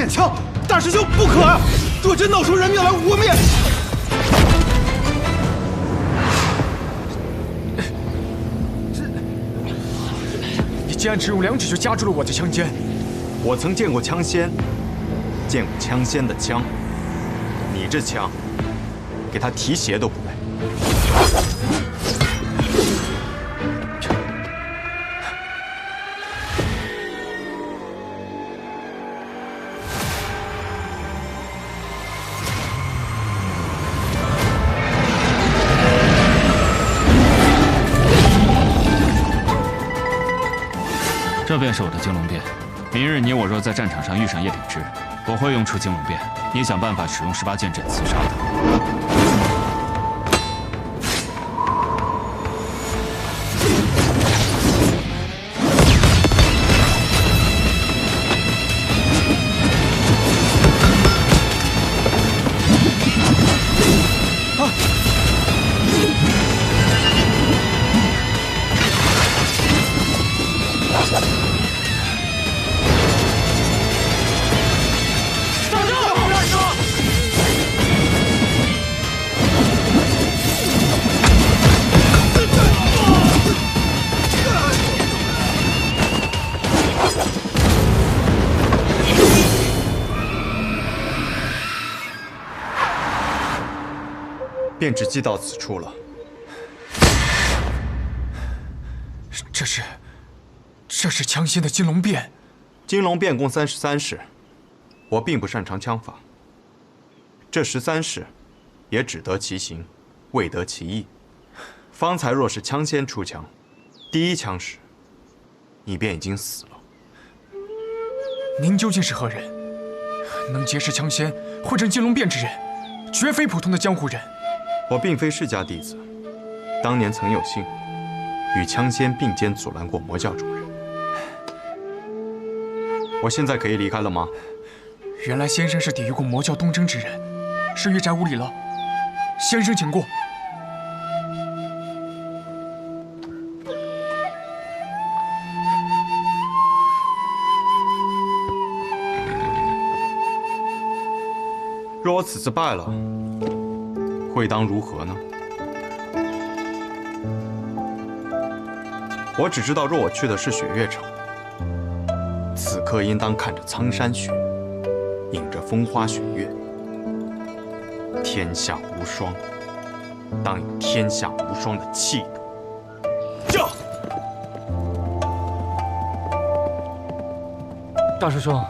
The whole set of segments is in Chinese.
枪！大师兄不可啊！若真闹出人命来，我们也……你竟然只用2指就夹住了我的枪尖！我曾见过枪仙，见过枪仙的枪。你这枪，给他提鞋都不配。 这便是我的金龙变。明日你我若在战场上遇上叶秉之，我会用出金龙变，你想办法使用18剑斩刺杀他。 便只记到此处了。这是枪仙的金龙变。金龙变共33式，我并不擅长枪法。这13式，也只得其形，未得其意。方才若是枪仙出枪，第一枪时，你便已经死了。您究竟是何人？能结识枪仙，会阵金龙变之人，绝非普通的江湖人。 我并非世家弟子，当年曾有幸与枪仙并肩阻拦过魔教主人。我现在可以离开了吗？原来先生是抵御过魔教东征之人，是玉宅无礼了。先生请过。若我此次败了， 会当如何呢？我只知道，若我去的是雪月城，此刻应当看着苍山雪，迎着风花雪月，天下无双，当有天下无双的气度。驾！大师兄。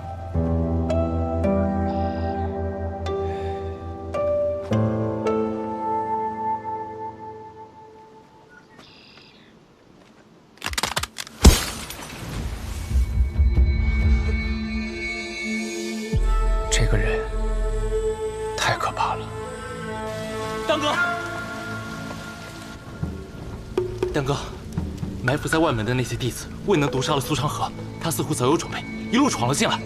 当哥，当哥，埋伏在外门的那些弟子未能毒杀了苏长河，他似乎早有准备，一路闯了进来。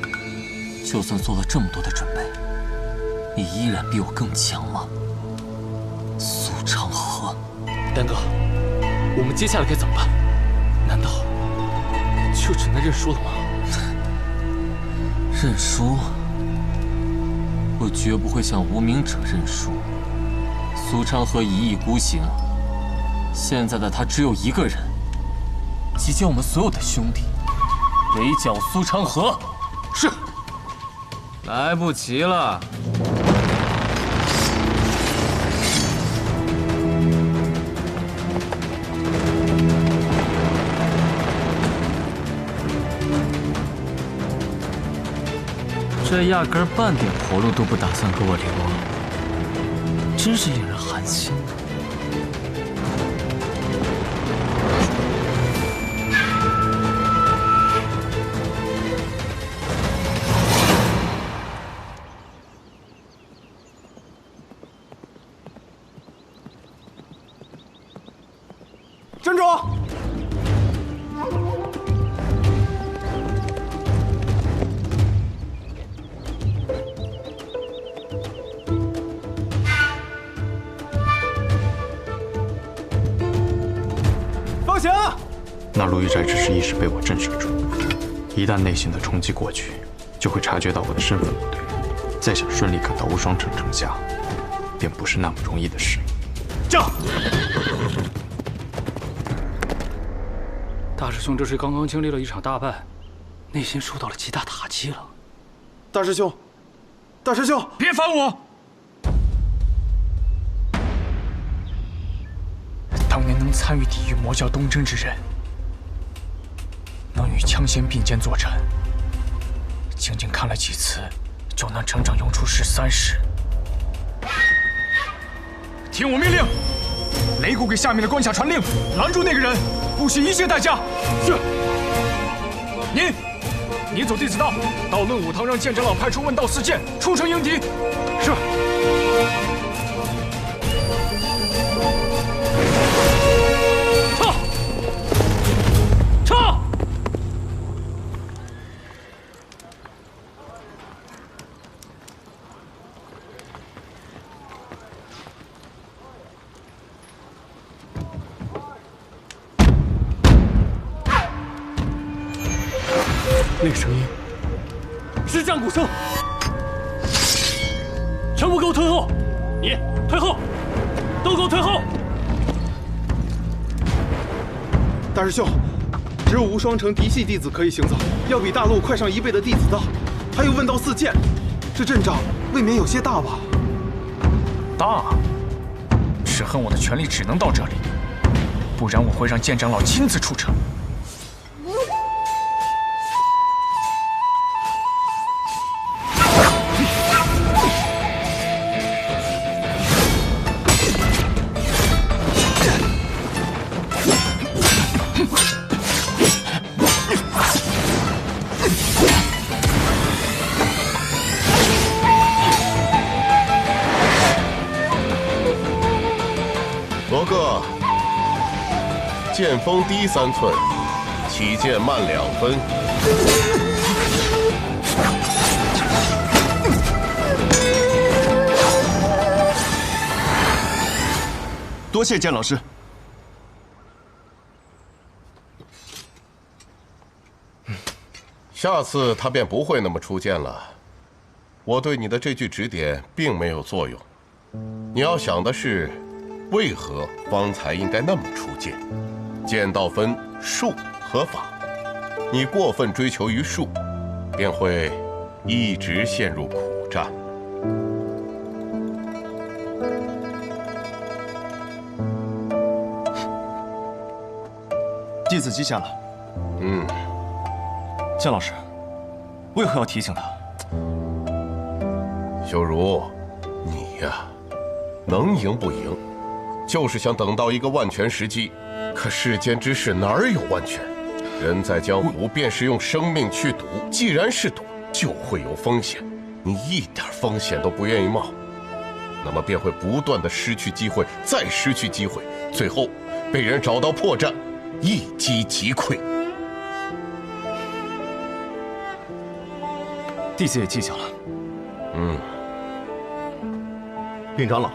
就算做了这么多的准备，你依然比我更强吗？苏长河，丹哥，我们接下来该怎么办？难道就只能认输了吗？认输？我绝不会向无名者认输。苏长河一意孤行，现在的他只有一个人，集结我们所有的兄弟，围剿苏长河。是。来不及了。这压根儿半点活路都不打算给我留，真是令人寒心啊！站住！放行！那陆玉斋只是一时被我震慑住，一旦内心的冲击过去，就会察觉到我的身份不对，再想顺利赶到无双城城下，便不是那么容易的事。驾！大师兄这是刚刚经历了一场大败，内心受到了极大打击了。大师兄，大师兄，别烦我！当年能参与抵御魔教东征之人，能与枪仙并肩作战，仅仅看了几次，就能整整用出13式。听我命令，擂鼓给下面的关卡传令，拦住那个人，不惜一切代价。是。你走弟子道，到论武堂让剑长老派出问道4剑出城迎敌。是。撤！那个声音是战鼓声，全部给我退后！你退后，都给我退后！大师兄，只有无双城嫡系弟子可以行走，要比大陆快上1倍的弟子道，还有问道4剑，这阵仗未免有些大吧？大，只恨我的权力只能到这里，不然我会让剑长老亲自出城。罗哥，剑锋低3寸，起剑慢2分。多谢剑老师。下次他便不会那么出剑了。我对你的这句指点并没有作用。你要想的是，为何方才应该那么出剑？剑道分术和法，你过分追求于术，便会一直陷入苦战。弟子记下了。剑老师，为何要提醒他？修如，你呀，能赢不赢，就是想等到一个万全时机。可世间之事哪儿有万全？人在江湖，便是用生命去赌。既然是赌，就会有风险。你一点风险都不愿意冒，那么便会不断的失去机会，再失去机会，最后被人找到破绽，一击即溃。弟子也记下了。禀长老，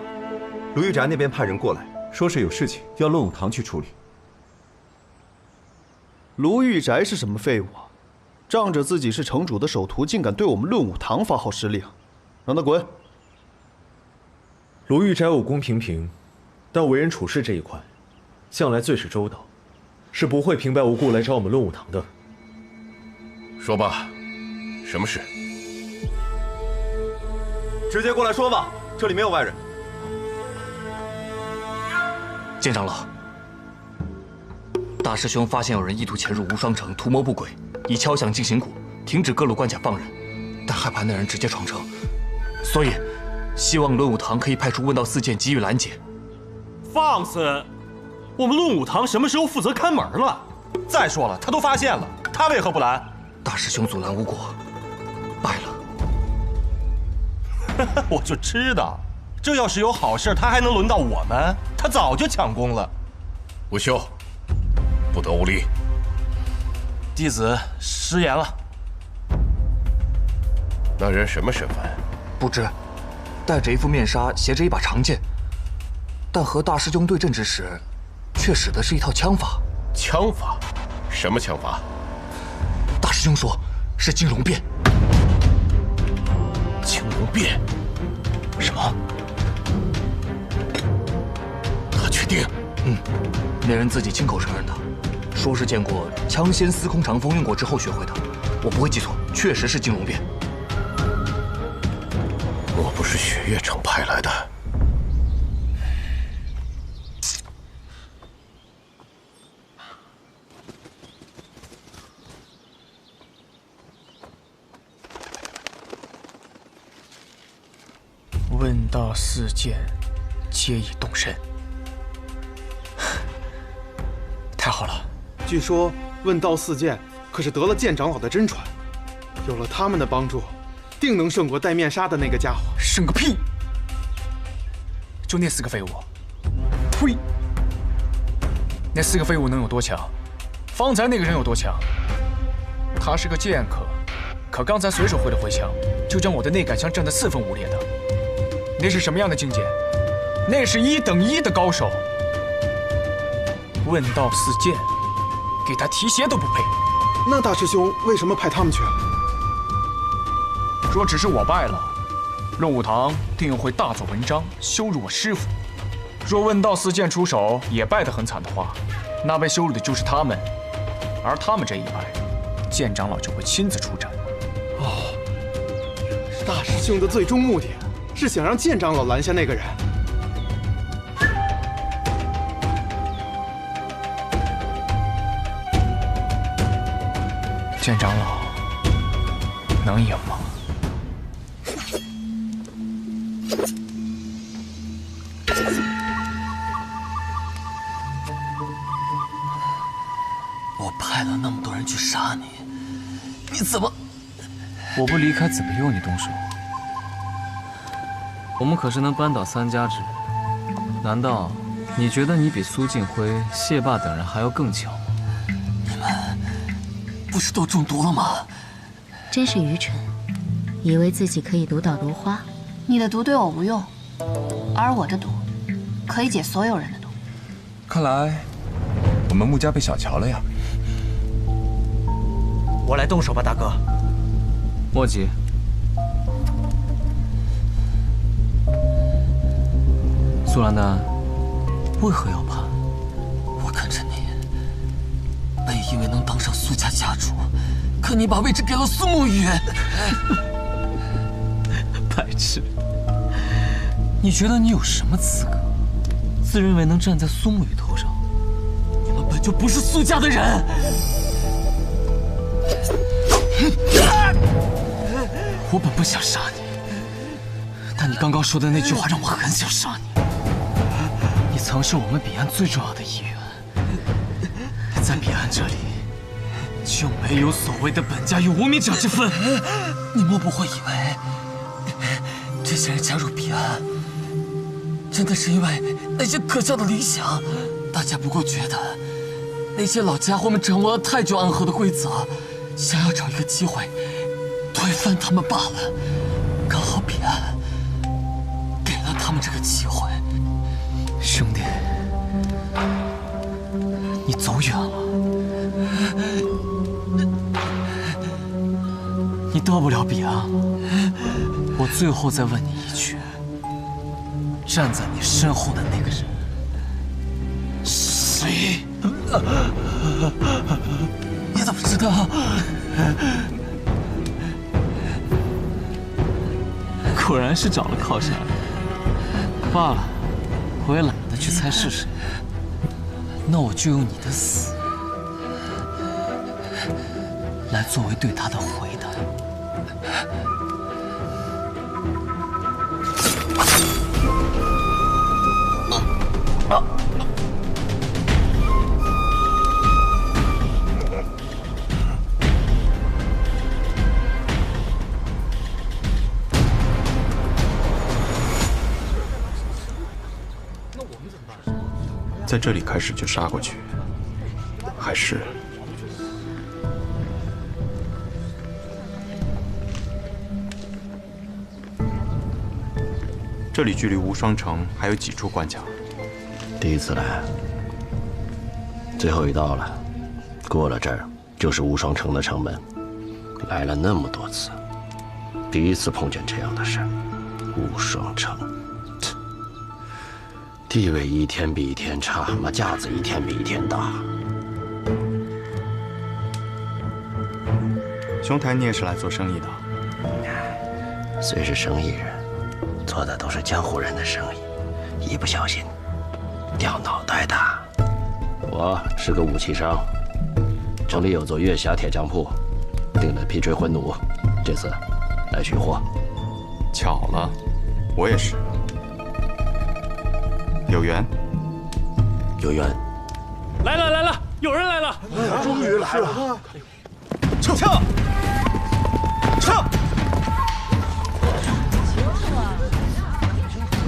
卢玉宅那边派人过来，说是有事情要论武堂去处理。卢玉宅是什么废物啊？仗着自己是城主的首徒，竟敢对我们论武堂发号施令，让他滚！卢玉宅武功平平，但为人处事这一块，向来最是周到，是不会平白无故来找我们论武堂的。说吧，什么事？直接过来说吧，这里没有外人。剑长老，大师兄发现有人意图潜入无双城，图谋不轨，以敲响进行鼓，停止各路关卡放人，但害怕那人直接闯城，所以希望论武堂可以派出问道四剑给予拦截。放肆！我们论武堂什么时候负责看门了？再说了，他都发现了，他为何不拦？大师兄阻拦无果，败了。我就知道，这要是有好事，他还能轮到我们？他早就抢功了。吴修，不得无礼。弟子失言了。那人什么身份？不知，戴着一副面纱，携着一把长剑，但和大师兄对阵之时，却使的是一套枪法。枪法？什么枪法？大师兄说是金龙变。金龙变？什么？他确定？那人自己亲口承认的，说是见过枪仙司空长风用过之后学会的。我不会记错，确实是金龙变。莫不是雪月城派来的？问道四剑，皆已动身。太好了！据说问道四剑可是得了剑长老的真传，有了他们的帮助，定能胜过戴面纱的那个家伙。胜个屁！就那4个废物！呸！那4个废物能有多强？方才那个人有多强？他是个剑客，可刚才随手挥了挥枪，就将我的内杆枪震得4分5裂的。那是什么样的境界？那是1等1的高手。问道四剑，给他提鞋都不配。那大师兄为什么派他们去了？若只是我败了，论武堂定又会大做文章，羞辱我师父。若问道四剑出手也败得很惨的话，那被羞辱的就是他们，而他们这一败，剑长老就会亲自出战。哦，大师兄的最终目的是想让剑长老拦下那个人。剑长老能赢吗？我派了那么多人去杀你，你怎么……我不离开，怎么由你动手？我们可是能扳倒3家之人，难道你觉得你比苏静辉、谢霸等人还要更强吗？你们不是都中毒了吗？真是愚蠢，以为自己可以毒倒毒花。你的毒对我无用，而我的毒可以解所有人的毒。看来我们穆家被小瞧了呀。我来动手吧，大哥。莫急。苏兰丹，为何要叛？我跟着你，本以为能当上苏家家主，可你把位置给了苏沐雨。白痴！你觉得你有什么资格，自认为能站在苏沐雨头上？你们本就不是苏家的人。我本不想杀你，但你刚刚说的那句话让我很想杀你。你曾是我们彼岸最重要的一员，在彼岸这里就没有所谓的本家与无名者之分。你莫不会以为这些人加入彼岸真的是因为那些可笑的理想，大家不过觉得那些老家伙们掌握了太久暗河的规则，想要找一个机会推翻他们罢了。刚好彼岸给了他们这个机会。兄弟，你走远了，你到不了彼岸了。我最后再问你一句，站在你身后的那个人，谁？你怎么知道？果然是找了靠山。罢了，我也懒得去猜是谁。那我就用你的死来作为对他的回答。在这里开始就杀过去，还是这里距离无双城还有几处关卡？第一次来，最后一道了，过了这儿就是无双城的城门。来了那么多次，第一次碰见这样的事儿。无双城，地位一天比一天差，妈架子一天比一天大。兄台，你也是来做生意的？虽是生意人，做的都是江湖人的生意，一不小心掉脑袋的。我是个武器商，城里有座月霞铁匠铺，订了皮锤魂弩，这次来取货。巧了，我也是。有缘，有缘。来了来了，有人来了！终于来了！撤！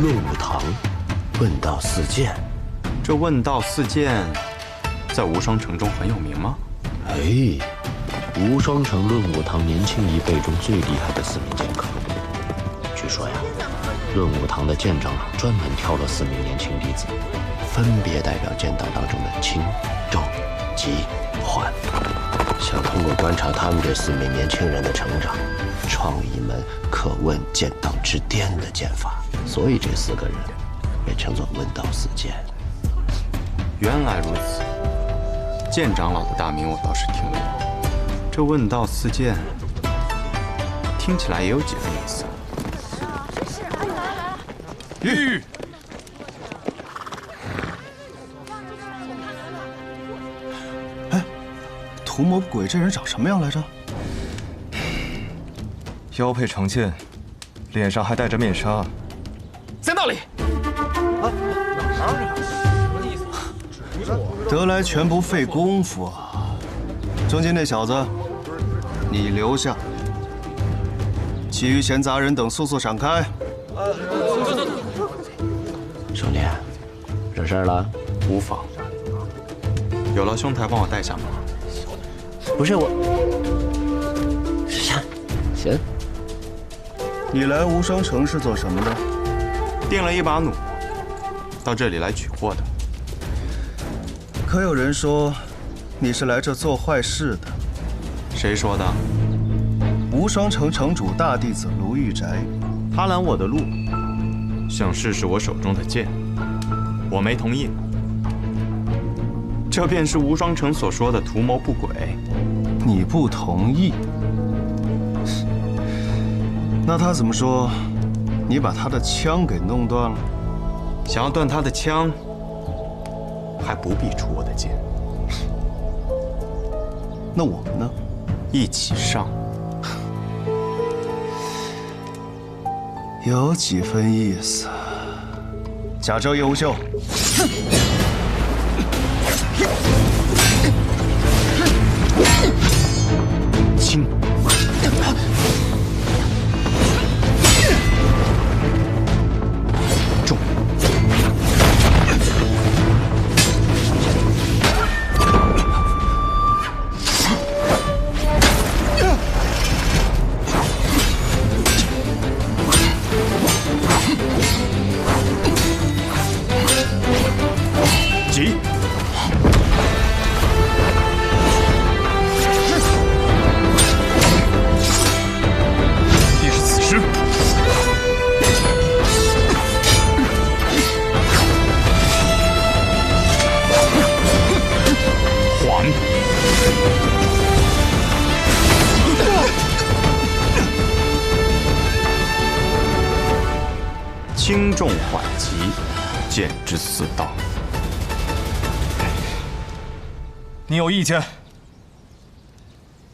论武堂，问道四剑。这问道四剑，在无双城中很有名吗？哎，无双城论武堂年轻一辈中最厉害的4名剑客。据说呀，论武堂的剑长老专门挑了4名年轻弟子，分别代表剑道当中的轻、重、急、缓，想通过观察他们这4名年轻人的成长，创一门可问剑道之巅的剑法。所以这4个人被称作问道四剑。原来如此，剑长老的大名我倒是听过，这问道四剑听起来也有几分意思。玉，哎，图谋不轨这人长什么样来着？腰佩长剑，脸上还戴着面纱。在那里。得来全不费功夫啊！中间那小子，你留下，其余闲杂人等速速闪开。兄弟，惹事儿了？无妨。有劳兄台帮我带下马。不是我，行。你来无双城是做什么的？订了一把弩，到这里来取货的。可有人说你是来这做坏事的？谁说的？无双城城主大弟子卢玉宅，他拦我的路，想试试我手中的剑，我没同意。这便是无双城所说的图谋不轨。你不同意？那他怎么说？你把他的枪给弄断了？想要断他的枪，还不必出我的剑。那我们呢？一起上。有几分意思。贾州叶无秀，轻，重。缓急，剑之四道。你有意见？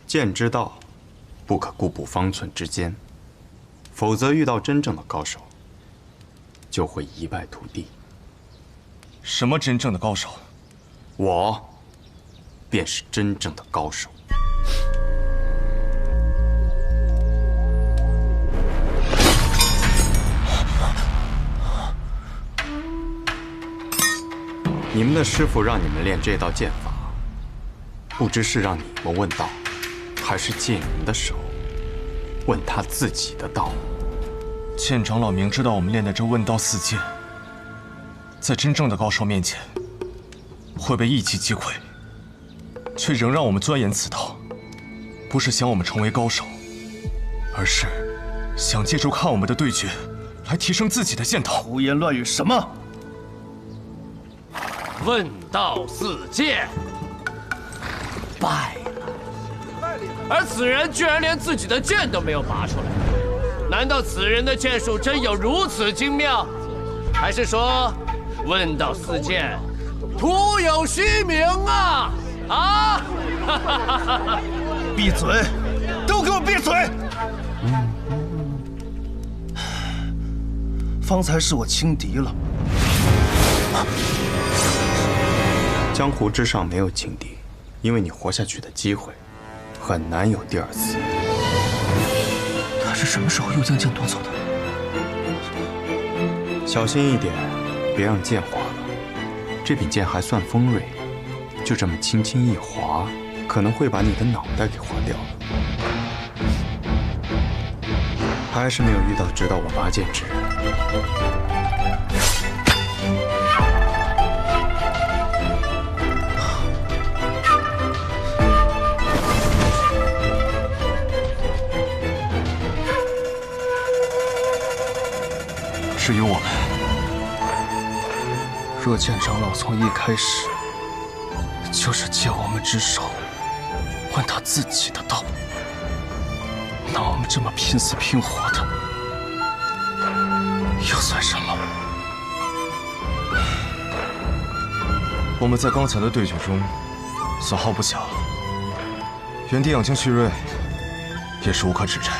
剑之道，不可固步方寸之间，否则遇到真正的高手，就会一败涂地。什么真正的高手？我便是真正的高手。你们的师傅让你们练这道剑法，不知是让你们问道，还是借你们的手问他自己的道。剑长老明知道我们练的这问道四剑，在真正的高手面前会被一击击溃，却仍让我们钻研此道，不是想我们成为高手，而是想借助看我们的对决来提升自己的剑道。胡言乱语什么？问道四剑败了，而此人居然连自己的剑都没有拔出来，难道此人的剑术真有如此精妙，还是说问道四剑徒有虚名啊？啊！闭嘴！都给我闭嘴！方才是我轻敌了。江湖之上没有轻敌，因为你活下去的机会很难有第二次。他是什么时候又将剑夺走的？小心一点，别让剑划了。这柄剑还算锋锐，就这么轻轻一划，可能会把你的脑袋给划掉了。还是没有遇到知道我拔剑之人。至于我们，若剑长老从一开始就是借我们之手问他自己的道，那我们这么拼死拼活的，又算什么？我们在刚才的对决中损耗不小，原地养精蓄锐也是无可指摘。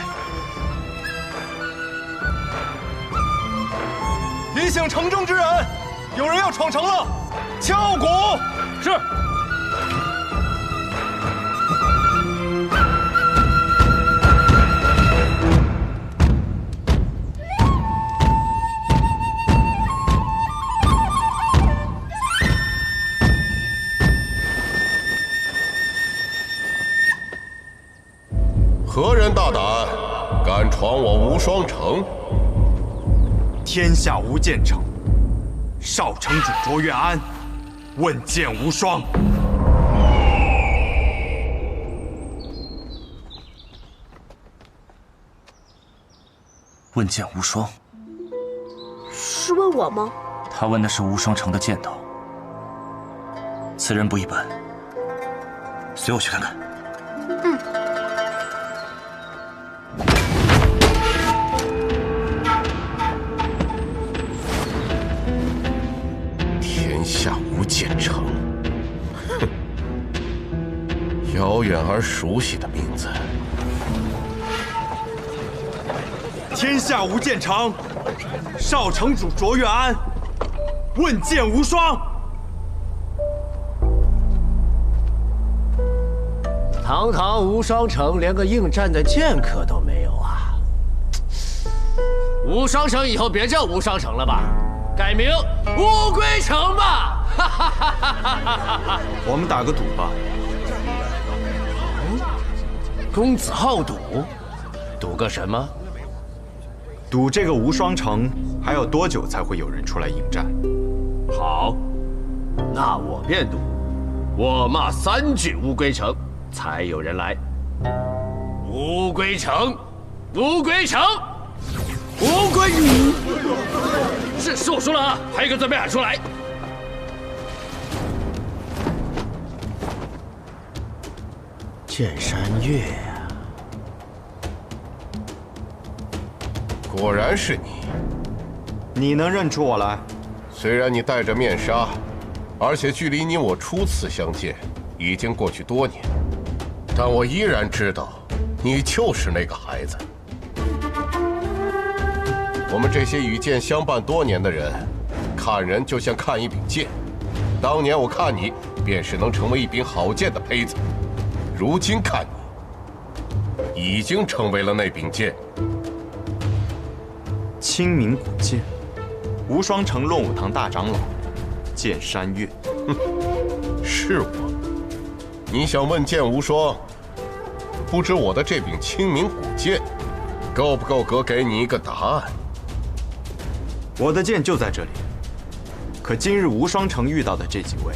李醒城中之人，有人要闯城了，敲鼓。是。何人大胆，敢闯我无双城？天下无剑城，少城主卓越安，问剑无双。问剑无双，是问我吗？他问的是无双城的剑道。此人不一般，随我去看看。嗯。天下无剑城，哼，遥远而熟悉的名字。天下无剑城，少城主卓越安，问剑无双。堂堂无双城，连个应战的剑客都没有啊！无双城以后别叫无双城了吧，改名乌龟城吧！我们打个赌吧。公子好赌，赌个什么？赌这个无双城还要多久才会有人出来应战？好，那我便赌，我骂3句乌龟城，才有人来。乌龟城，乌龟城，乌龟。是我说了啊，还有一个字没喊出来。剑山月啊，果然是你。你能认出我来？虽然你戴着面纱，而且距离你我初次相见已经过去多年，但我依然知道，你就是那个孩子。我们这些与剑相伴多年的人，看人就像看一柄剑。当年我看你，便是能成为一柄好剑的胚子；如今看你，已经成为了那柄剑。清明古剑，无双城论武堂大长老剑山月。是我。你想问剑无双，不知我的这柄清明古剑，够不够格给你一个答案？我的剑就在这里，可今日无双城遇到的这几位，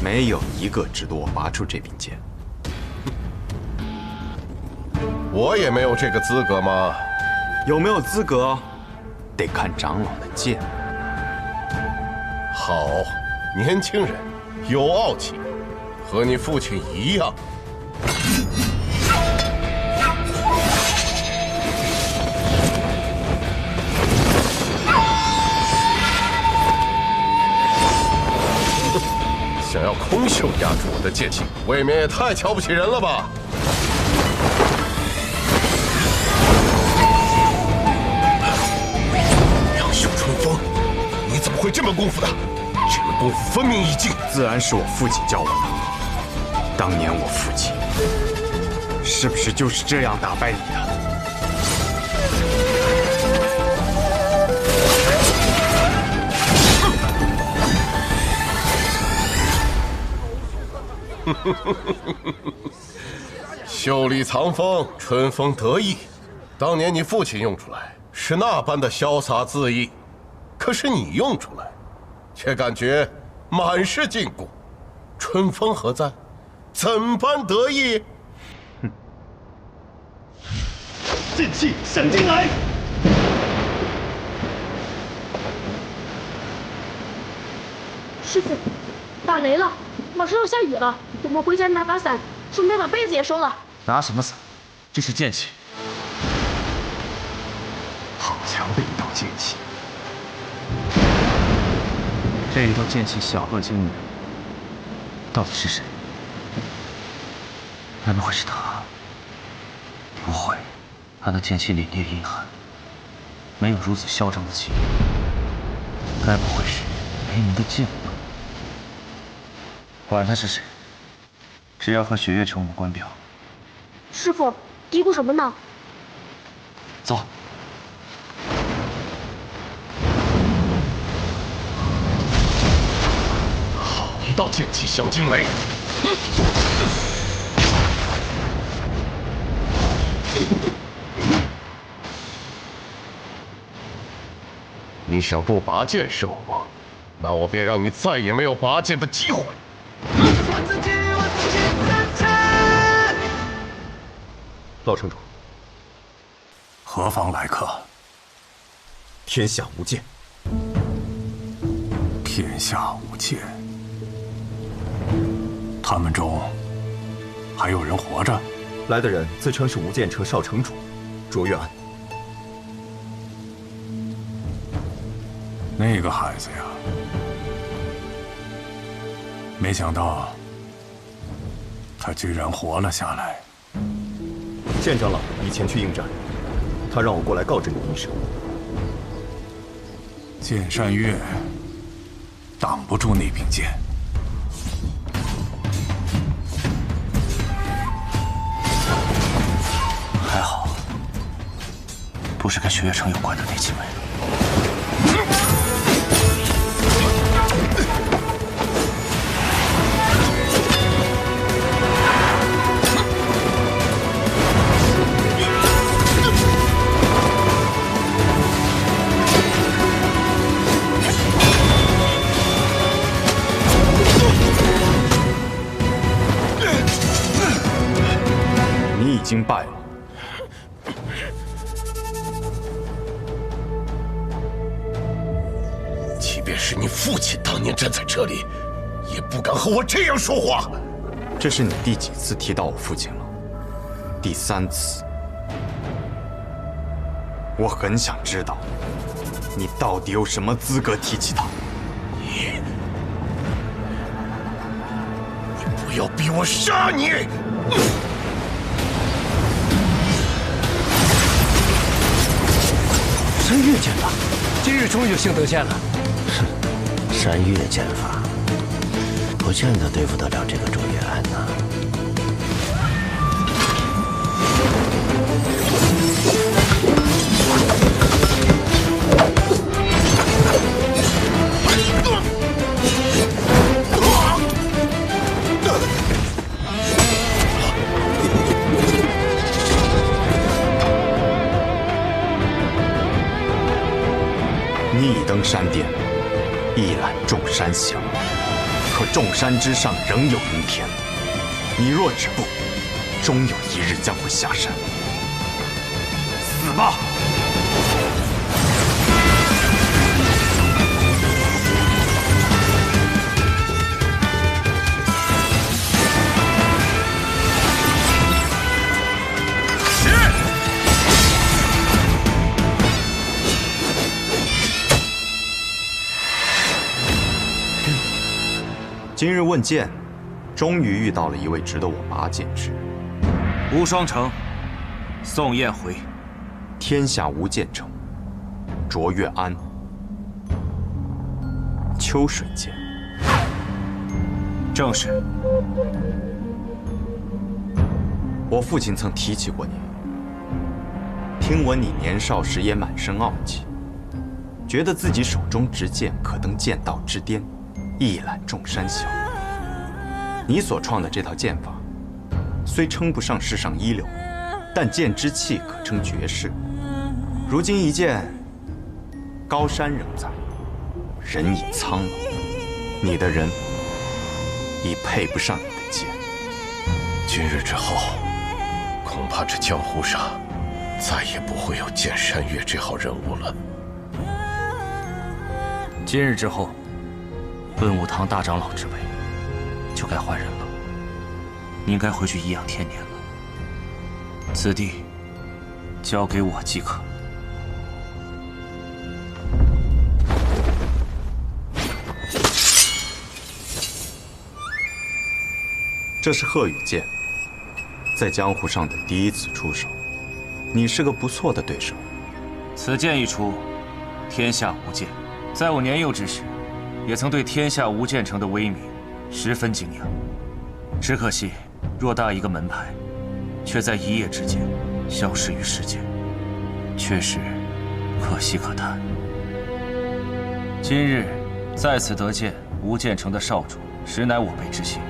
没有一个值得我拔出这柄剑。我也没有这个资格吗？有没有资格，得看长老的剑。好，年轻人，有傲气，和你父亲一样。想要空手压住我的剑气，未免也太瞧不起人了吧！杨秀春风，你怎么会这门功夫的？这门功夫分明一境，自然是我父亲教我的。当年我父亲是不是就是这样打败你的？袖里藏锋，春风得意。当年你父亲用出来是那般的潇洒恣意，可是你用出来，却感觉满是禁锢。春风何在？怎般得意？剑气闪进来！师傅，打雷了，马上要下雨了，我们回家拿把伞，顺便把被子也收了。拿什么伞？这是剑气。好强的一道剑气！这一道剑气晓恶惊人，到底是谁？难道会是他？不会，他的剑气凛冽阴寒，没有如此嚣张的气。该不会是雷鸣的剑吧？管他是谁，只要和雪月城无关表。师傅，嘀咕什么呢？走。好一道剑气小惊雷！你想不拔剑胜我，那我便让你再也没有拔剑的机会。老城主，何方来客？天下无剑。天下无剑。他们中还有人活着？来的人自称是无剑城少城主卓越安。那个孩子呀，没想到他居然活了下来。剑长老已前去应战，他让我过来告知你一声。剑山月挡不住那柄剑。还好，不是跟雪月城有关的那几位。你已经败了。即便是你父亲当年站在这里，也不敢和我这样说话。这是你第几次提到我父亲了？第3次。我很想知道，你到底有什么资格提起他？你不要逼我杀你！山岳剑法，今日终于幸得见了。山岳剑法，不见得对付得了这个周月安呐。逆登山巅，一览众山小。可众山之上仍有阴天，你若止步，终有一日将会下山。死吧！今日问剑，终于遇到了一位值得我拔剑之人。无双城，宋燕回。天下无剑城，卓越安。秋水剑。正是。我父亲曾提起过你，听闻你年少时也满身傲气，觉得自己手中执剑可登剑道之巅。一览众山小。你所创的这套剑法，虽称不上世上一流，但剑之气可称绝世。如今一剑，高山仍在，人已苍老，你的人已配不上你的剑。今日之后，恐怕这江湖上再也不会有剑山岳这号人物了。今日之后，论武堂大长老之位，就该换人了。你应该回去颐养天年了。此地交给我即可。这是鹤羽剑，在江湖上的第一次出手，你是个不错的对手。此剑一出，天下无剑。在我年幼之时，也曾对天下无剑城的威名十分敬仰。只可惜，偌大一个门派，却在一夜之间消失于世间，确实可惜可叹。今日在此得见无剑城的少主，实乃我辈之幸。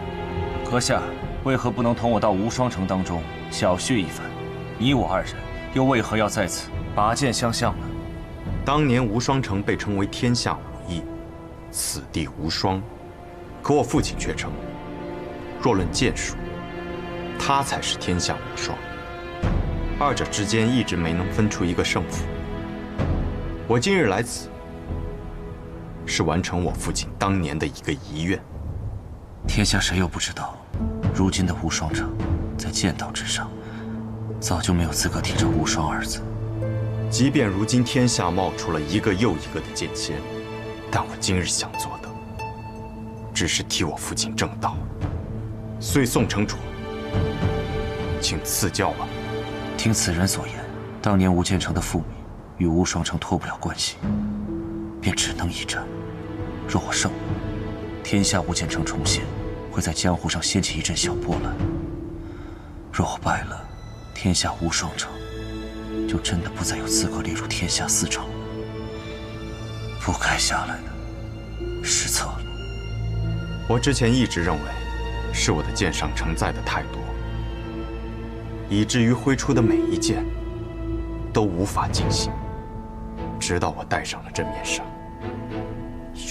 阁下为何不能同我到无双城当中小叙一番？你我二人又为何要在此拔剑相向呢？当年无双城被称为天下武艺，此地无双。可我父亲却称，若论剑术，他才是天下无双。二者之间一直没能分出一个胜负。我今日来此，是完成我父亲当年的一个遗愿。天下谁又不知道，如今的无双城在剑道之上，早就没有资格提这无双二字。即便如今天下冒出了一个又一个的剑仙，但我今日想做的，只是替我父亲正道。虽宋城主，请赐教吧。听此人所言，当年无剑城的覆灭与无双城脱不了关系，便只能一战。若我胜了，天下无剑城重现，会在江湖上掀起一阵小波澜；若我败了，天下无双城就真的不再有资格列入天下四城了。不该下来的，失策了。我之前一直认为，是我的剑上承载的太多，以至于挥出的每一剑都无法尽兴。直到我戴上了这面纱，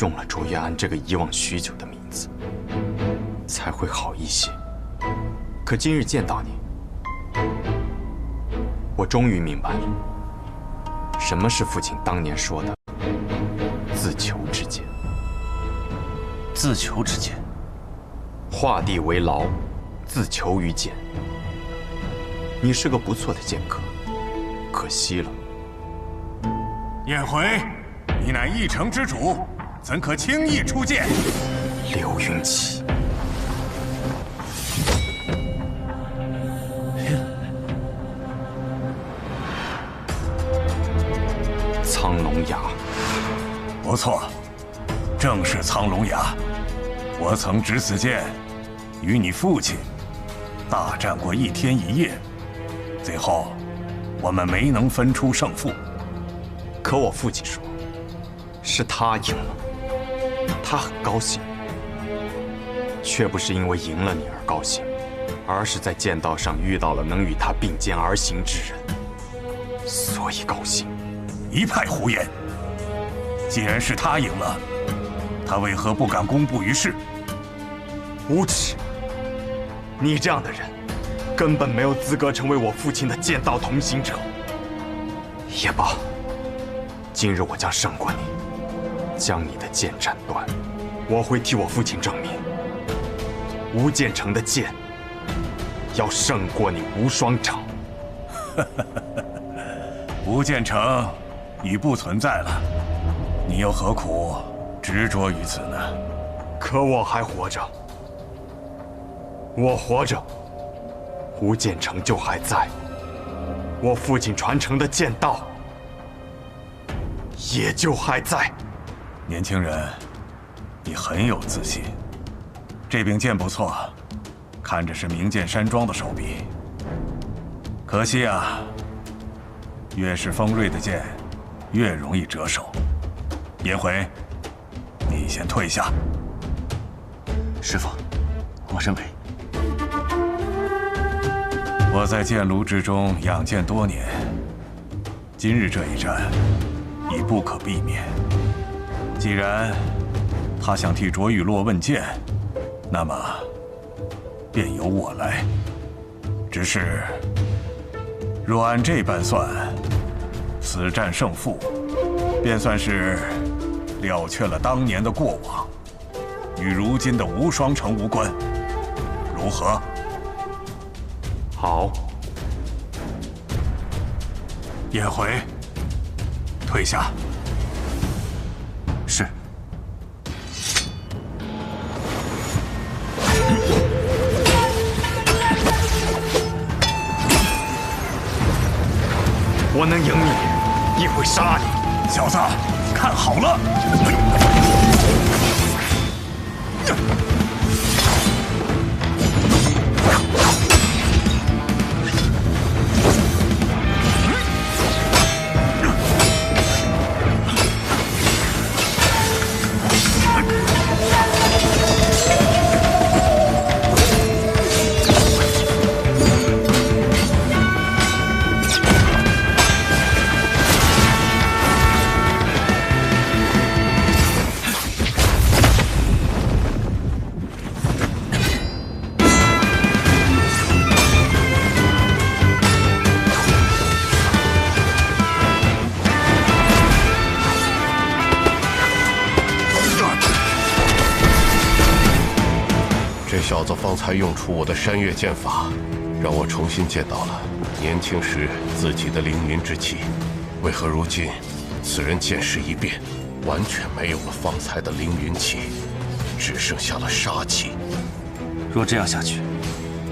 用了卓越安这个遗忘许久的名字，才会好一些。可今日见到你，我终于明白了，什么是父亲当年说的自求之剑。自求之剑，画地为牢，自求于剑。你是个不错的剑客，可惜了。燕回，你乃一城之主，怎可轻易出剑？刘云奇，苍龙崖，不错，正是苍龙崖。我曾执此剑，与你父亲大战过1天1夜，最后我们没能分出胜负。可我父亲说，是他赢了，他很高兴，却不是因为赢了你而高兴，而是在剑道上遇到了能与他并肩而行之人，所以高兴。一派胡言！既然是他赢了，他为何不敢公布于世？无耻！你这样的人，根本没有资格成为我父亲的剑道同行者。也罢，今日我将胜过你，将你的剑斩断。我会替我父亲证明，吴建成的剑要胜过你无双城。吴建成已不存在了，你又何苦执着于此呢？可我还活着，我活着，吴建成就还在，我父亲传承的剑道也就还在。年轻人，你很有自信。这柄剑不错，看着是名剑山庄的手笔。可惜啊，越是锋锐的剑，越容易折手。颜回，你先退下。师父，我认为，我在剑炉之中养剑多年，今日这一战已不可避免。既然他想替卓玉洛问剑，那么便由我来。只是若按这般算，此战胜负便算是了却了当年的过往，与如今的无双城无关，如何？好。颜回，退下。是。我能赢你，亦会杀你。小子，看好了！小子方才用出我的山岳剑法，让我重新见到了年轻时自己的凌云之气。为何如今此人剑势一变，完全没有了方才的凌云气，只剩下了杀气？若这样下去，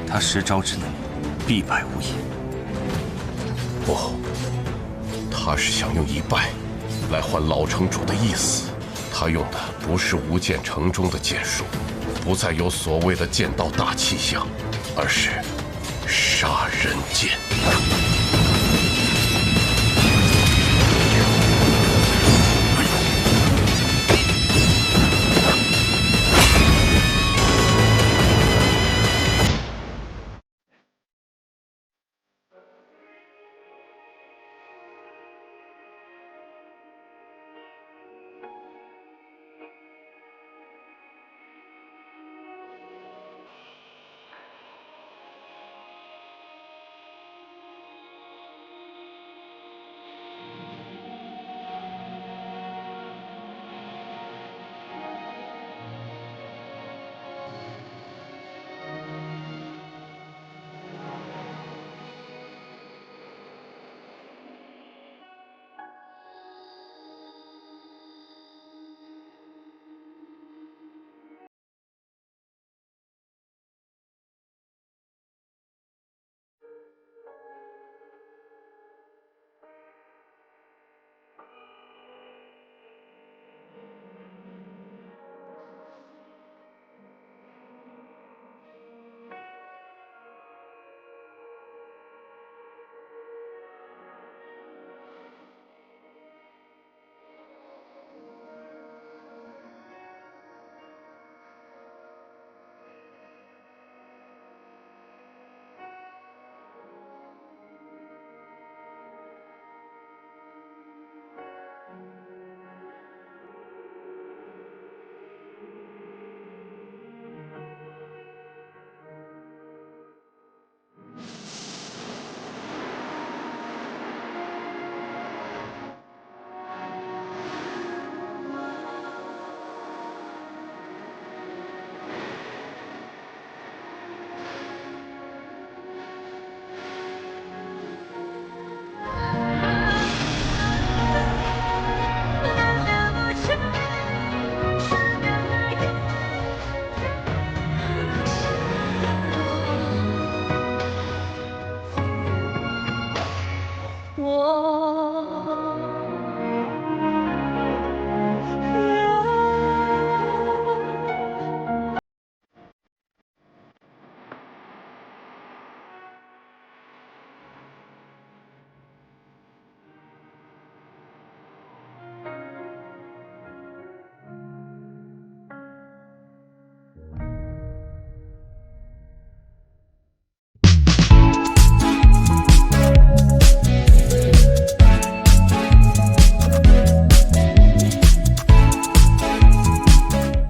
他10招之内必败无疑。不，他是想用一败来换老城主的意思。他用的不是无剑城中的剑术，不再有所谓的剑道大气象，而是杀人剑。